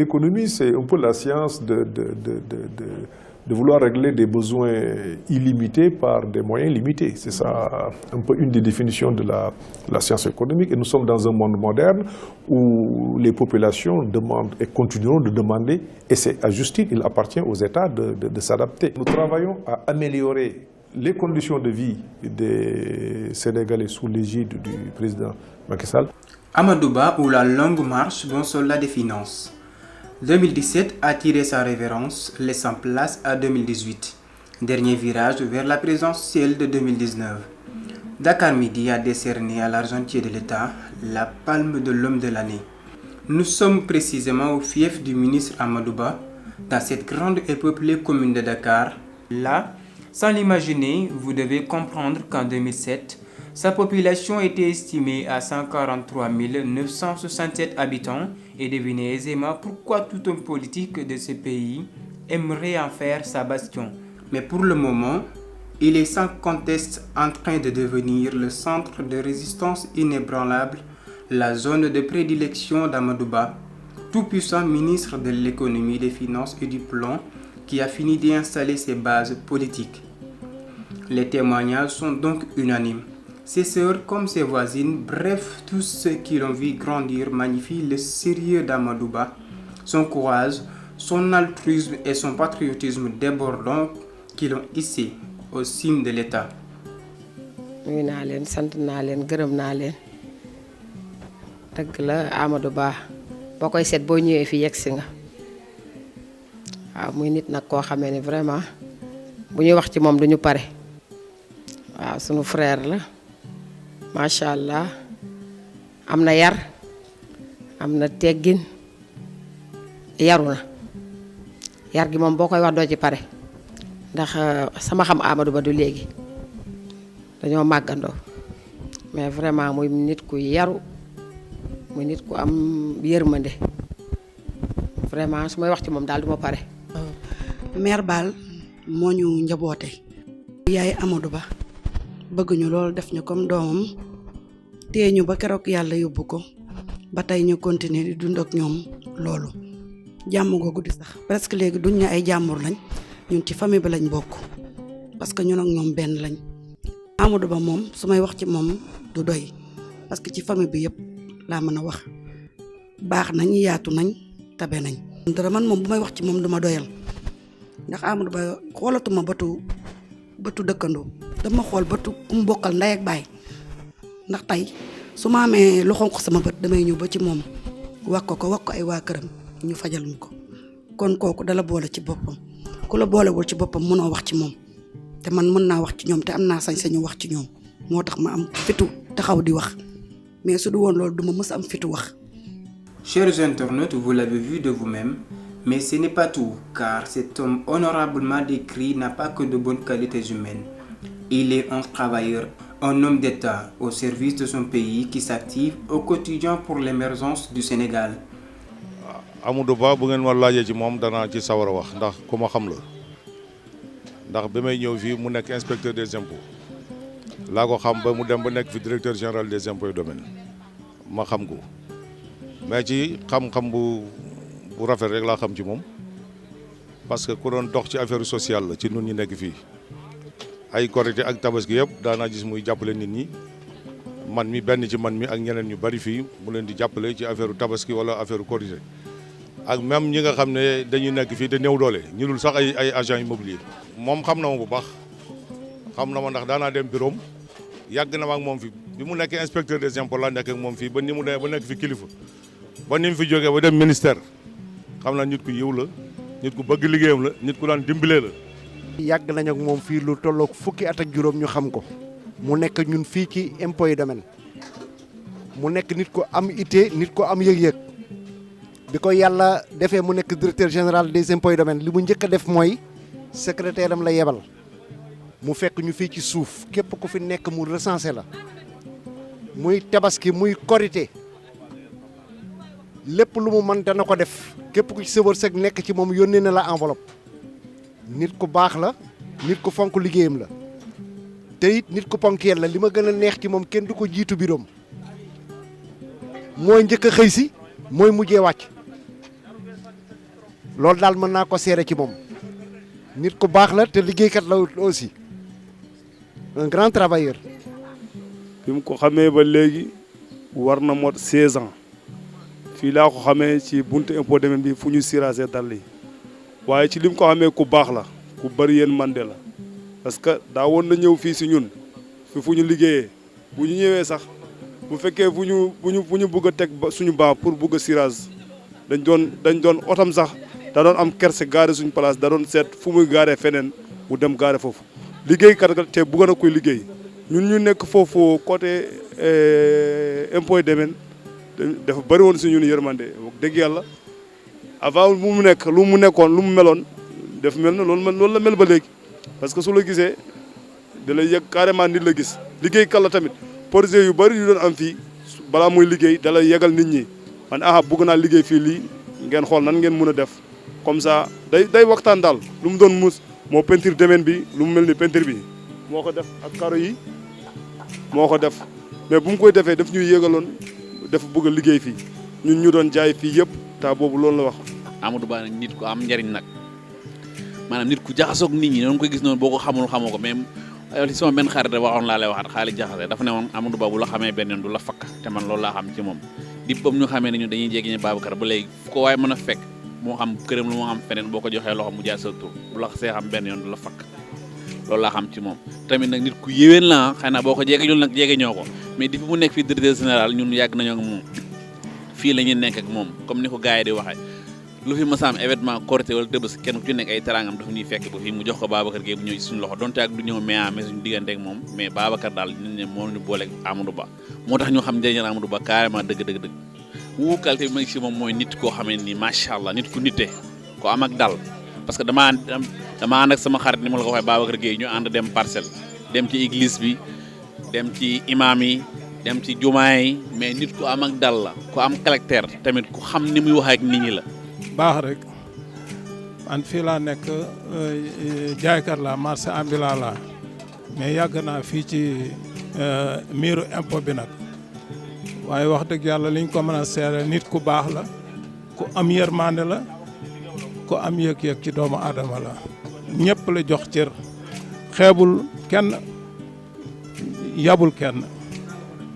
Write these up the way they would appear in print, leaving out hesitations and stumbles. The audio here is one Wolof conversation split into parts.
l'économie, c'est un peu la science de vouloir régler des besoins illimités par des moyens limités. C'est ça un peu une des définitions de la science économique. Et nous sommes dans un monde moderne où les populations demandent et continueront de demander, et c'est à juste titre, il appartient aux États de s'adapter. Nous travaillons à améliorer les conditions de vie des Sénégalais sous l'égide du président Macky Sall. Amadou Ba ou la longue marche, bon soldat des finances. 2017 a tiré sa révérence, laissant place à 2018. Dernier virage vers la présidentielle de 2019. Dakar Midi a décerné à l'argentier de l'État la palme de l'homme de l'année. Nous sommes précisément au fief du ministre Amadou Ba, dans cette grande et peuplée commune de Dakar. Là, sans l'imaginer, vous devez comprendre qu'en 2007, sa population était estimée à 143 967 habitants et devinez aisément pourquoi tout homme politique de ce pays aimerait en faire sa bastion. Mais pour le moment, il est sans conteste en train de devenir le centre de résistance inébranlable, la zone de prédilection d'Amadou Ba, tout-puissant ministre de l'économie, des finances et du plan qui a fini d'y installer ses bases politiques. Les témoignages sont donc unanimes. Ses sœurs comme ses voisines, bref, tous ceux qui l'ont vu grandir magnifient le sérieux d'Amadou Ba, son courage, son altruisme et son patriotisme débordant qui l'ont hissé au cime de l'État. nuyu naa leen sant naa leen gërëm naa leen dëgg la Amadou Ba boo koy seet boo ñëwee fi yegsi nga waaw muy nit nag koo xamee ne vraiment bu ñuy wax ci moom duñu pare waaw sunu frère la macha allah am na yar am na teggin yaru na yar gi moom boo koy wax doo ci pare ndax sama xam Amadou Ba du léegi dañoo màggandoo mais vraiment muy nit ku yaru muy nit ku am yërmande vraiment su may wax ci moom daal du ma pare. Mère Bal moo ñu njaboote. yaay Amadou Ba bëgg ñu loolu def ñu comme doomam téye ñu ba keroog yàlla yóbbu ko ba tey ñu continuer di dund ak ñoom loolu jàmm googu di sax presque léegi duñ ne ay jàmbur lañ ñun ci famille bi lañ bokk parce que ñun ak ñoom benn lañ. Amadou Ba moom su may wax ci moom du doy parce que ci famille bi yëpp laa mën a wax baax nañ yaatu nañ tabe nañ. dara man moom bu may wax ci moom duma doyal ndax Amadou Ba xoolatuma bëtu dëkkandoo dama xool bëtu ku mu bokkal ndey ak baay ndax tey su ma amee lu xonq sama bët damay ñëw ba ci moom wax ko ay waa këram ñu fajal ñu ko kon kooku dala boole ci boppam ku la boolewul ci boppam mënoo wax ci moom te man mën naa wax ci ñoom te am naa sañ-sañu wax ci ñoom moo tax ma am fitu taxaw di wax mais su du woon loolu duma mës am fitu wax. Chers internautes, vous l'avez vu de vous-même, mais ce n'est pas tout, car cet homme honorablement décrit n'a pas que de bonnes qualités humaines. Il est un travailleur, un homme d'État au service de son pays qui s'active au quotidien pour l'émergence du Sénégal. Amadou Ba bu ngeen ma laajee ci moom danaa ci sawar a wax ndax ku ma xam la ndax bi may ñëw fii mu nekk inspecteur des impôts laa ko xam ba mu dem ba nekk fi directeur général des impôts et domaines ma xam ko mais ci xam-xam bu rafet rek laa xam ci moom parce que ku doon dox ci affaire sociale la ci nun ñi nekk fii ay Korité ak Tabaski yëpp daanaa gis muy jàppale nit ñi man mi benn ci man mi ak ñeneen ñu bari fii mu leen di jàppale ci affaire Tabaski wala affaire Korité ak même ñi nga xam ne dañuy nekk fii te néew doole ñu dul sax ay agent immobilier moom xam na ma bu baax xam na ma ndax daanaa dem bureau yàgg na ma ak moom fi bi mu nekk inspecteur des impôts laa nekk ak moom fii ba ni mu demee ba nekk fi kilifa ba ni mu fi jógee ba dem ministère xam naa nit ku yiw la nit ku bëgg liggéeyam la nit ku daan dimbalee la. yàgg nañ ak moom fii lu tolloog fukki at ak juróom ñu xam ko mu nekk ñun fii ci impôts et domaines mu nekk nit ko am ité nit ko am yëg-yëg bi ko yàlla defee mu nekk directeur général des impôts et domaines li mu njëkk a def mooy secrétaire am la yebal mu fekk ñu fii ci suuf képp ku fi nekk mu recensé la muy Tabaski muy Korité lépp lu mu mën dana ko def képp ku ci sa wërsëg nekk ci moom yónnee na la enveloppe nit ku baax la nit ku fonk liggéeyam la te it nit ku ponkeel la li ma gën a neex ci moom kenn du ko jiitu biroom mooy njëkk a xëy si mooy mujjee wàcc loolu daal mën naa ko seere ci moom nit ku baax la te liggéeykat la aussi un grand travailleur. bi mu ko xamee ba léegi war na mot 16 ans fii laa ko xamee ci buntu impôt domaine bi fu ñu sirasee dàll yi waaye ci li mu ko xamee ku baax la ku bëri yéen mande la parce que daa woon na ñëw fii si ñun fu ñu liggéeyee bu ñu ñëwee sax bu fekkee fu ñu bëgg a teg suñu baax pour bëgg a cirage dañ doon otam sax da doon am kerse gaare suñu place da doon seet fu muy gaaree feneen mu dem gaare foofu liggéeykat ga te bëgg na koy liggéey ñun ñu nekk foofu côté impôt domaine dafa bëri woon si ñun yërmande wax dëgg yàlla avant lu mu nekkoon lu mu meloon def mel na loolu la mel ba léegi parce que su la gisee da lay yëg carrément nit la gis liggéeykat la tamit projet yu bëri yu doon am fii balaa muy liggéey da lay yegal nit ñi man bëgg naa liggéey fii lii ngeen xool nan ngeen mën a def comme ça day waxtaan daal lu mu doon mus moo peinture domaine bi lu mu mel ni peinture bi moo ko def ak karo yi moo ko def mais bu mu koy defee daf ñuy yëgaloon dafa bëgg a liggéey fii ñun ñu doon jaay fii yëpp taa boobu loolu la wax. Amadou Ba nag nit ku am njariñ nag maanaam nit ku jaxasoog nit ñi noonu koy gis noonu boo ko xamul xamoo ko même li sama benn xarit waxoon laa lay waxaat xaalis jaxase dafa ne woon Amadou Ba bu la xamee benn yoon du la fakk te man loolu laa xam ci moom di bam ñu xamee ne ñu dañuy jéggi ñu Babacar ba léegi fu ko waaye mën a fekk moo xam këram lu moo xam feneen boo ko joxee loxo mu jaay sa tur bu la see xam benn yoon du la fakk loolu laa xam ci moom tamit nag nit ku yéwén la xëy na boo ko jege ñun nag jege ñoo ko mais depuis mu nekk fii directeur général ñun yàgg nañoo ak moom fii la ñuy nekk ak moom comme ni ko gars yi di waxee lu fi masaam événement Korité wala Tabaski kenn ku ci nekk ay teraangam dafa ñuy fekk ba fii mu jox ko Babacar Gueye bu ñëw ci suñu loxo donte ak du ñëw mais suñu diggante ak moom mais Babacar daal ñu ne moo ñu booleeg Amadou Ba moo tax ñu xam njëriñal Amadou Ba carrément dëgg wu qualité bi ma ci moom mooy nit koo xamee ni macha allah nit ku nite ko am ak dal parce que dama ànd ak sama xarit ni ma la ko waxee Babacar Gueye ñu ànd dem Parcelles dem ci église bi dem ci imam yi dem ci jumaa yi mais nit ku am ak dal la ku am caractère tamit ku xam ni muy wax ak nit ñi la. baax rek man fii laa nekk jaaykat la marché ambulant la mais yàgg naa fii ci miiru impôt bi nag waaye wax dëgg yàlla liñ ko mën a seere nit ku baax la ku am yërmande la ku am yëg-yëg ci doomu aadama la ñëpp la jox cër xeebul kenn yabul kenn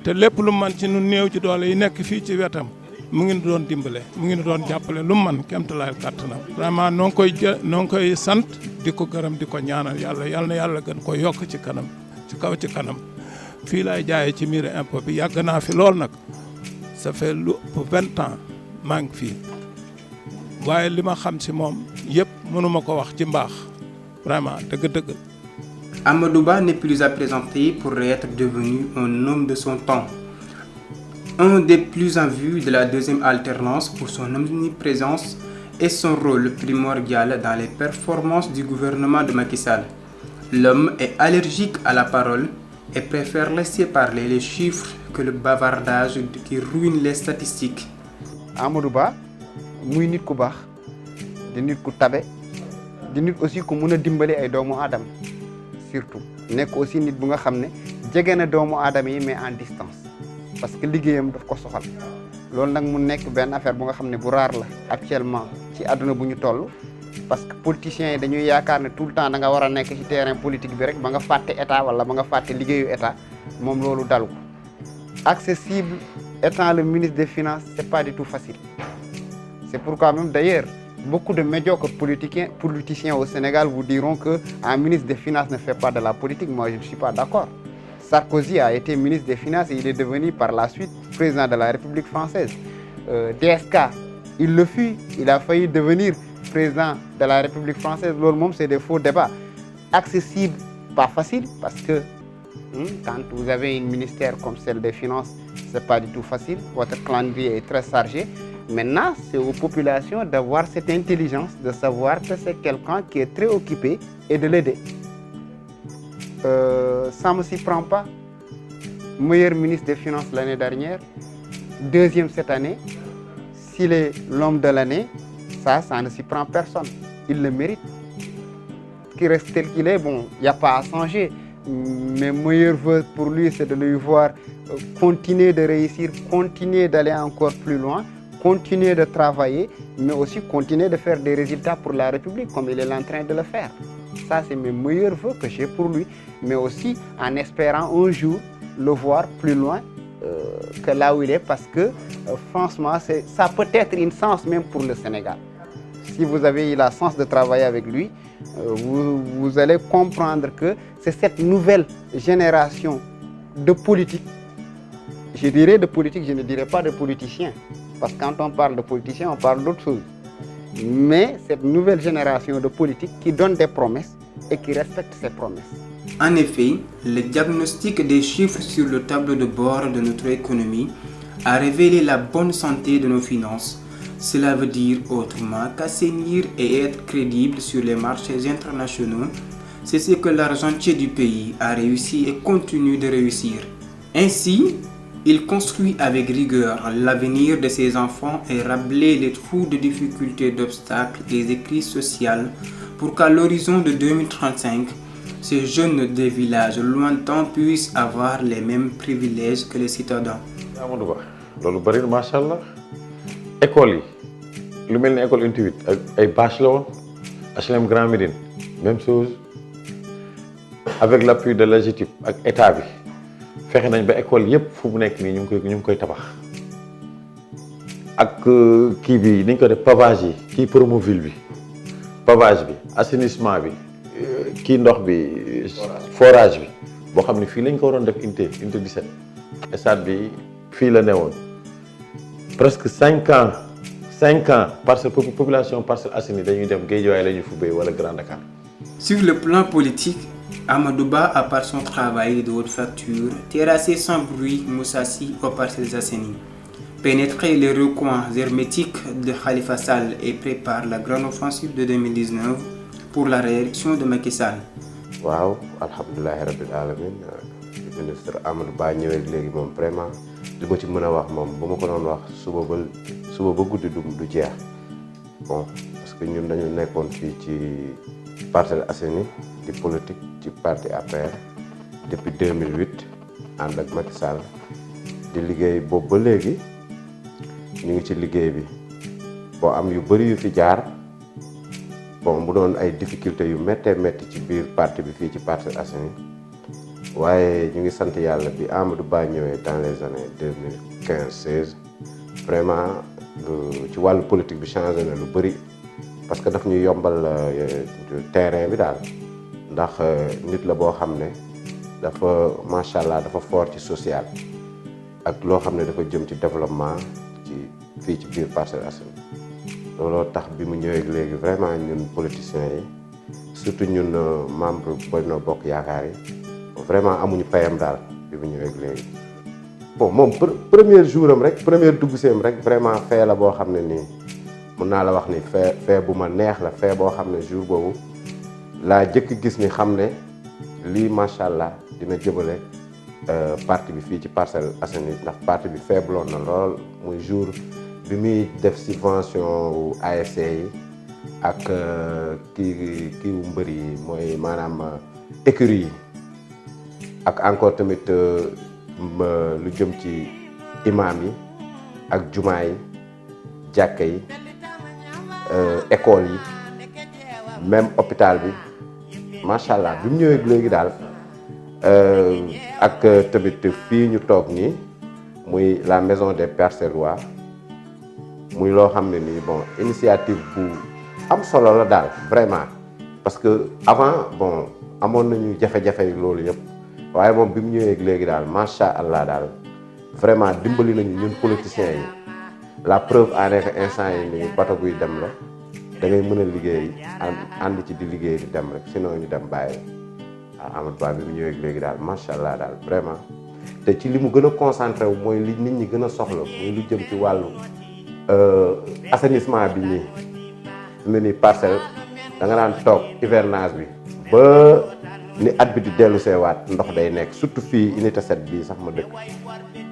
te lépp lu man ci nu néew ci doole yi nekk fii ci wetam mu ngi doon dimbale mu ngi doon jàppale lu man kéemtalaay kàttanam vraiment noo ngi koy sant di ko gërëm di ko ñaanal yàlla na yàlla gën ko yokk ci kanam ci kaw ci kanam fii laay jaayee ci miiru impôt bi yàgg naa fi lool nag ça fait lu pour 20 ans maa ngi fii waaye li ma xam si moom yëpp mënuma ko wax ci mbaax vraiment dëgg-dëgg. Amadou Ba n'est plus à présenter pour être devenu un homme de son temps. Un des plus en vue de la deuxième alternance pour son omniprésence et son rôle primordial dans les performances du gouvernement de Macky Sall. L'homme est allergique à la parole et préfère laisser parler les chiffres que le bavardage qui ruine les statistiques. Amadou Ba muy nit ku baax di nit ku tabe di nit aussi ku mën a dimbali ay doomu aadama surtout nekk aussi nit bu nga xam ne jege na doomu aadama yi mais en distance parce que liggéeyam daf ko soxal loolu nag mu nekk benn affaire bu nga xam ne bu raar la actuellement ci àdduna bu ñu toll parce que politiciens yi dañuy yaakaar ne tout le temps da nga war a nekk ci terrain politique bi rek ba nga fàtte état wala ba nga fàtte liggéeyu état moom loolu dalu ko accessible étant le ministre des Finances c'est pas du tout facile c'est pourquoi même d'ailleurs beaucoup de médiocres politiciens au Sénégal vous diront que un ministre des Finances ne fait pas de la politique. Moi je ne suis pas d'accord. Sarkozy a été ministre des Finances et il est devenu par la suite président de la République française. DSK, il le fut, il a failli devenir président de la République française. Loolu c'est des faux débats. Accessible, pas facile, parce que quand vous avez un ministère comme celle des Finances, c'est pas du tout facile. Votre calendrier est très chargé. Maintenant, c'est aux populations d'avoir cette intelligence, de savoir que c'est quelqu'un qui est très occupé et de l'aider. Ça ne s'y prend pas. Meilleur ministre des Finances l'année dernière, deuxième cette année. S'il est l'homme de l'année, ça ne s'y prend personne. Il le mérite. Qu'il reste tel qu'il est, bon, il n'y a pas à changer. Mes meilleurs vœux pour lui, c'est de lui voir continuer de réussir, continuer d'aller encore plus loin, continuer de travailler, mais aussi continuer de faire des résultats pour la République, comme il est en train de le faire. Ça, c'est mes meilleurs vœux que j'ai pour lui, mais aussi en espérant un jour le voir plus loin que là où il est, parce que franchement, ça peut être une chance même pour le Sénégal. Si vous avez eu la chance de travailler avec lui, vous allez comprendre que c'est cette nouvelle génération de politique. Je dirais de politique, je ne dirais pas de politiciens, parce que quand on parle de politiciens, on parle d'autre chose. Mais cette nouvelle génération de politique qui donne des promesses et qui respecte ses promesses. En effet, le diagnostic des chiffres sur le tableau de bord de notre économie a révélé la bonne santé de nos finances. Cela veut dire autrement qu'assainir et être crédible sur les marchés internationaux, c'est ce que l'argentier du pays a réussi et continue de réussir. Ainsi, il construit avec rigueur l'avenir de ses enfants et rablaie les trous de difficultés, d'obstacles et des crises sociales pour qu'à l'horizon de 2035, ces jeunes des villages lointains puissent avoir les mêmes privilèges que les citadins. Amadou Ba loolu bari na macha allah école yi lu mel ni école unité 8 ak ay bâche la woon HLM Grand Médine même chose avec l'appui de l'AGETIP ak état bi fexe nañ ba école yépp fu mu nekk nii ñu ngi koy tabax ak kii bi niñ ko def pavage yi kii Promoville bi pavage bi assainissement bi kii ndox bi forage bi boo xam ne fii lañ ko waroon def unité 17 stade bi fii la newoon presque 5 ans parce que population Parcelles Assainies dañuy dem Guédiawaye la ñuy football wala Grand Dakar. Sur le plan politique, Amadou Ba, à part son travail de haute facture, terrassait sans bruit Moussa Sy aux Parcelles Assainies, pénétrait les recoins hermétiques de Khalifa Sall et prépare la grande offensive de 2019 pour la réélection de Macky Sall. waaw alhamdulilahi rabbil alamin ministre Amadou Ba ñëwee léegi moom vraiment li ma ci mën a wax moom bu ma ko doon wax suba ba guddi du jeex bon parce que ñun dañu nekkoon fii ci Parcelles Assainies di politique ci parti APR depuis 2008 ànd ak Macky Sall di liggéey boobu ba léegi ñu ngi ci liggéey bi boo am yu bëri yu fi jaar bon mu doon ay difficultés yu méttee métti ci biir parti bi fii ci Parcelles Assainies waaye ñu ngi sant yàlla bi Amadou Ba ñëwee dans les années 2015-16 vraiment ci wàllu politique bi changé na lu bëri parce que daf ñu yombal terrain bi daal ndax nit la boo xam ne dafa macha allah dafa fort ci social ak loo xam ne dafa jëm ci développement ci fii ci biir Parcelles Assainies looloo tax bi mu ñëwee léegi vraiment ñun politiciens yi surtout ñun membre Benno Bokk Yaakaar yi vraiment amuñu payam daal bi mu ñëwee léegi. bon moom premier jour am rek première dugg seem rek vraiment fee la boo xam ne nii mun naa la wax ni fee bu ma neex la fee boo xam ne jour boobu laa jëkk gis ni xam ne lii macha allah dina jëmale parti bi fii ci Parcelles Assainies ndax parti bi faibloon na lool muy jour bi muy def subvention wu ASC yi ak kii wu mbër yi mooy maanaam écurie yi ak encore tamit lu jëm ci imam yi ak jumaa yi jàkka yi école yi même hôpital bi macha allah bi mu ñëwee léegi daal ak tamit fii ñu toog nii muy la maison des Parcellois muy loo xam ne nii bon initiative bu am solo la daal vraiment parce que avant bon amoon nañu jafe-jafe loolu yëpp waaye moom bi mu ñëwee léegi daal macha allah daal vraiment dimbali nañu ñun politiciens yi la preuve en est que instant yi nii bato buy dem la da ngay mën a liggéey ànd ci di liggéey di dem rek sinon ñu dem bàyyi waaw Amadou Ba bi mu ñëwee léegi daal macha allah daal vraiment te ci li mu gën a concentré wu mooy li nit ñi gën a soxla muy lu jëm ci wàllu assainissement bi nii fi mu ne nii parcelle da nga daan toog hivernage bi ba ni at bi di dellu seewaat ndox day nekk surtout fii unité 7 bii sax ma dëkk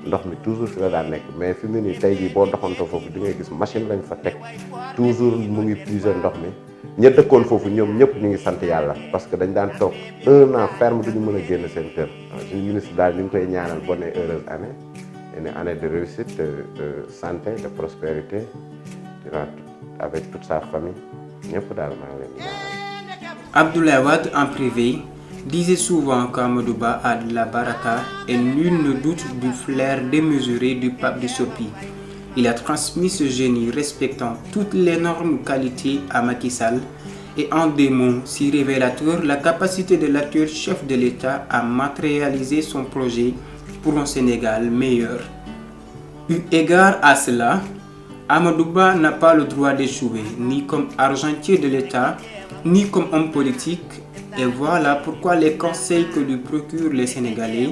ndox mi toujours fi la daan nekk mais fi mu ne nii tey jii boo doxantoo foofu di ngay gis machine lañ fa teg toujours mu ngi puiser ndox mi ña dëkkoon foofu ñoom ñëpp ñu ngi sant yàlla parce que dañ daan toog 1 an ferme duñu mën a génn seen kër suñu ministre daal ñu ngi koy ñaanal bonne et heureuse année une année de réussite, de santé, de prospérité avec toute sa famille. Abdoulaye Wade en privé disait souvent qu'Amadou Ba a de la baraka et nul ne doute du flair démesuré du pape de Sopi. Il a transmis ce génie respectant toutes les normes qualités à Macky Sall et en des mots si révélateurs la capacité de l'actuel chef de l'État à matérialiser son projet pour un Sénégal meilleur. Eu égard à cela, Amadou Ba n'a pas le droit d'échouer, ni comme argentier de l'État, ni comme homme politique, et voilà pourquoi les conseils que lui procurent les Sénégalais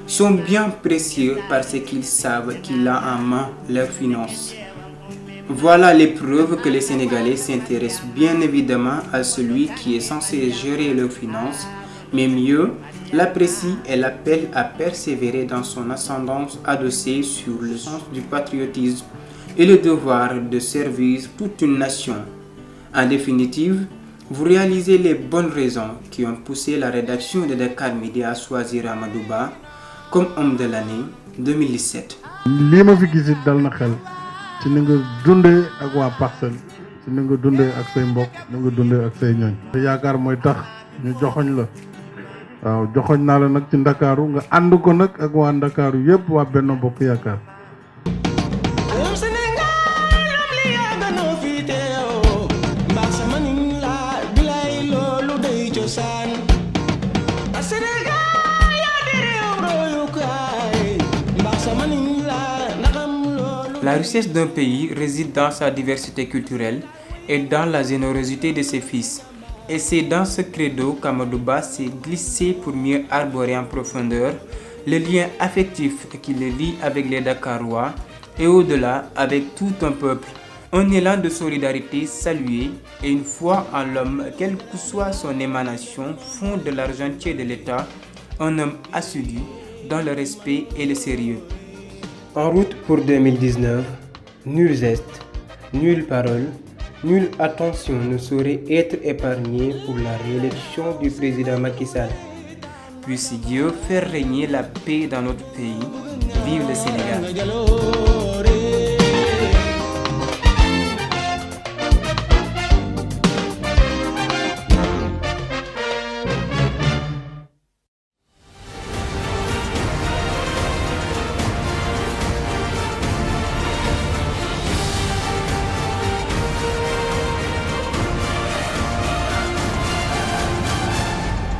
sont bien précieux parce qu'ils savent qu'il a en main leurs finances. Voilà les preuves que les Sénégalais s'intéressent bien évidemment à celui qui est censé gérer leurs finances, mais mieux, l'apprécient et l'appellent à persévérer dans son ascendance adossée sur le sens du patriotisme et le devoir de servir toute une nation. En définitive, vous réalisez les bonnes raisons qui ont poussé la rédaction de Dakar Midi à choisir Amadou Ba comme homme de l'année 2017. lii ma fi gis it dal na xel ci ni nga dundee ak waa Parcelles ci ni nga dundee ak say mbokk ni nga dundee ak say ñooñ. te yaakaar mooy tax ñu joxoñ la waaw joxoñ naa la nag ci Ndakaaru nga ànd ko nag ak waa Ndakaaru yëpp waa Benno Bokk Yaakaar. La richesse d'un pays réside dans sa diversité culturelle et dans la générosité de ses fils. Et c'est dans ce credo qu'Amadou Ba s'est glissé pour mieux arborer en profondeur le lien affectif qui le lie avec les Dakarois et au-delà avec tout un peuple. Un élan de solidarité salué et une foi en l'homme, quelle que soit son émanation, font de l'argentier de l'État un homme assidu dans le respect et le sérieux. En route pour 2019, nul geste, nulle parole, nulle attention ne saurait être épargnée pour la réélection du président Macky Sall. Puisse Dieu faire régner la paix dans notre pays. Vive le Sénégal!